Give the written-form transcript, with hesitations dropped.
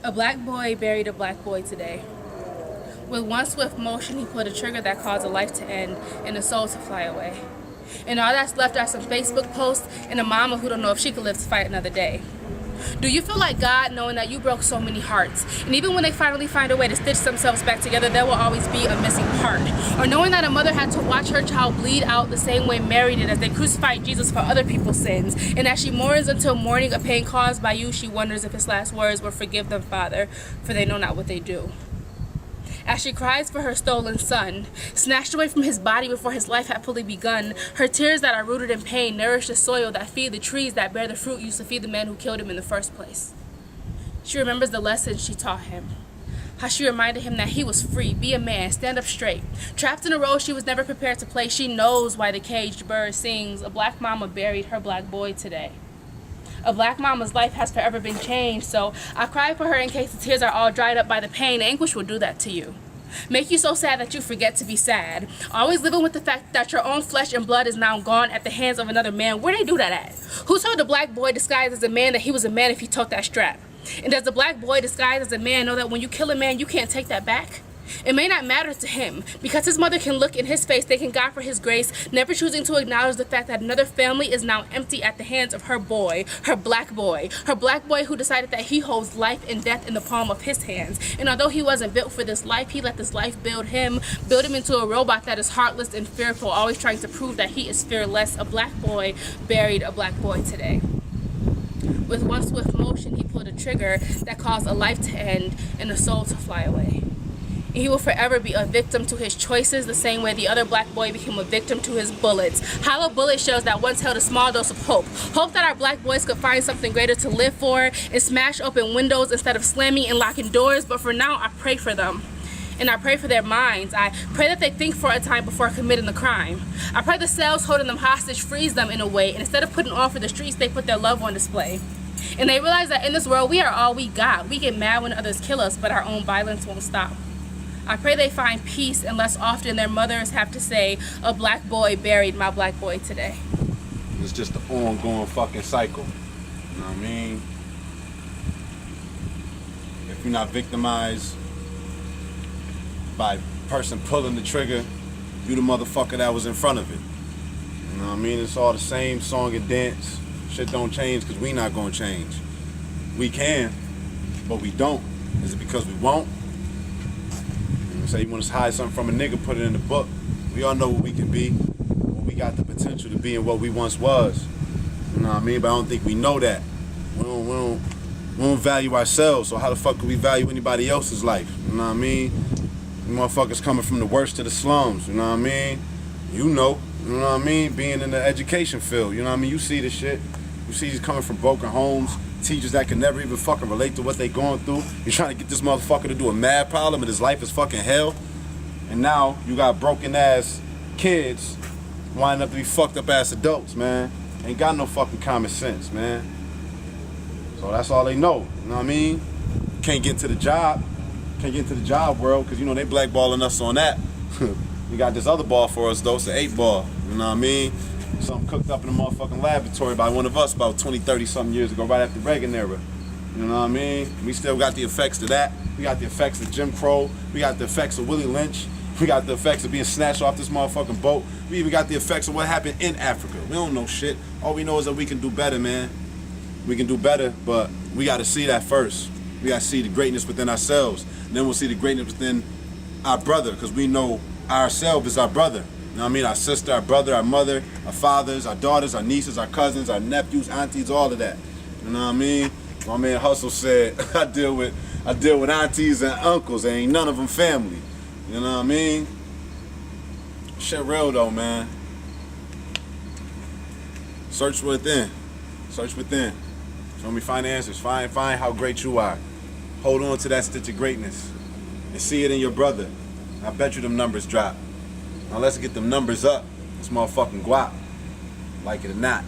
A black boy buried a black boy today. With one swift motion, he pulled a trigger that caused a life to end and a soul to fly away. And all that's left are some Facebook posts and a mama who don't know if she could live to fight another day. Do you feel like God knowing that you broke so many hearts, and even when they finally find a way to stitch themselves back together, there will always be a missing part? Or knowing that a mother had to watch her child bleed out the same way Mary did as they crucified Jesus for other people's sins, and as she mourns until mourning a pain caused by you, she wonders if his last words were, "Forgive them, Father, for they know not what they do." As she cries for her stolen son, snatched away from his body before his life had fully begun, her tears that are rooted in pain nourish the soil that feed the trees that bear the fruit used to feed the man who killed him in the first place. She remembers the lessons she taught him, how she reminded him that he was free, be a man, stand up straight. Trapped in a role she was never prepared to play, she knows why the caged bird sings. A black mama buried her black boy today. A black mama's life has forever been changed, so I cry for her in case the tears are all dried up by the pain. Anguish will do that to you. Make you so sad that you forget to be sad. Always living with the fact that your own flesh and blood is now gone at the hands of another man. Where they do that at? Who told the black boy disguised as a man that he was a man if he took that strap? And does the black boy disguised as a man know that when you kill a man, you can't take that back? It may not matter to him, because his mother can look in his face, thanking God for his grace, never choosing to acknowledge the fact that another family is now empty at the hands of her boy, her black boy who decided that he holds life and death in the palm of his hands. And although he wasn't built for this life, he let this life build him into a robot that is heartless and fearful, always trying to prove that he is fearless. A black boy buried a black boy today. With one swift motion, he pulled a trigger that caused a life to end and a soul to fly away. He will forever be a victim to his choices, the same way the other black boy became a victim to his bullets. Hollow bullet shells that once held a small dose of hope. Hope that our black boys could find something greater to live for and smash open windows instead of slamming and locking doors. But for now, I pray for them. And I pray for their minds. I pray that they think for a time before committing the crime. I pray the cells holding them hostage freeze them in a way, and instead of putting on for the streets, they put their love on display. And they realize that in this world, we are all we got. We get mad when others kill us, but our own violence won't stop. I pray they find peace, and less often their mothers have to say, a black boy buried my black boy today. It's just an ongoing fucking cycle. You know what I mean? If you're not victimized by a person pulling the trigger, you the motherfucker that was in front of it. You know what I mean? It's all the same song and dance. Shit don't change because we not gonna change. We can, but we don't. Is it because we won't? Say you want to hide something from a nigga, put it in the book. We all know what we can be. We got the potential to be in what we once was. You know what I mean? But I don't think we know that. We don't value ourselves, so how the fuck could we value anybody else's life? You know what I mean? You motherfuckers coming from the worst to the slums, you know what I mean? You know what I mean? Being in the education field, you know what I mean? You see the shit. You see these coming from broken homes, teachers that can never even fucking relate to what they going through. You're trying to get this motherfucker to do a math problem and his life is fucking hell. And now you got broken ass kids winding up to be fucked up ass adults, man. Ain't got no fucking common sense, man. So that's all they know, you know what I mean? Can't get into the job. Can't get into the job world because, you know, they blackballing us on that. We got this other ball for us, though. It's an 8 ball, you know what I mean? Something cooked up in the motherfucking laboratory by one of us about 20, 30 something years ago, right after Reagan era. You know what I mean? We still got the effects of that. We got the effects of Jim Crow. We got the effects of Willie Lynch. We got the effects of being snatched off this motherfucking boat. We even got the effects of what happened in Africa. We don't know shit. All we know is that we can do better, man. We can do better, but we got to see that first. We got to see the greatness within ourselves. And then we'll see the greatness within our brother, because we know ourselves is our brother. You know what I mean? Our sister, our brother, our mother, our fathers, our daughters, our nieces, our cousins, our nephews, aunties, all of that. You know what I mean? My man Hustle said, I deal with aunties and uncles, and ain't none of them family. You know what I mean? Shit real though, man. Search within. Search within. Show me, find answers. Find how great you are. Hold on to that stitch of greatness and see it in your brother. I bet you them numbers drop. Now let's get them numbers up. This motherfucking guap. Like it or not.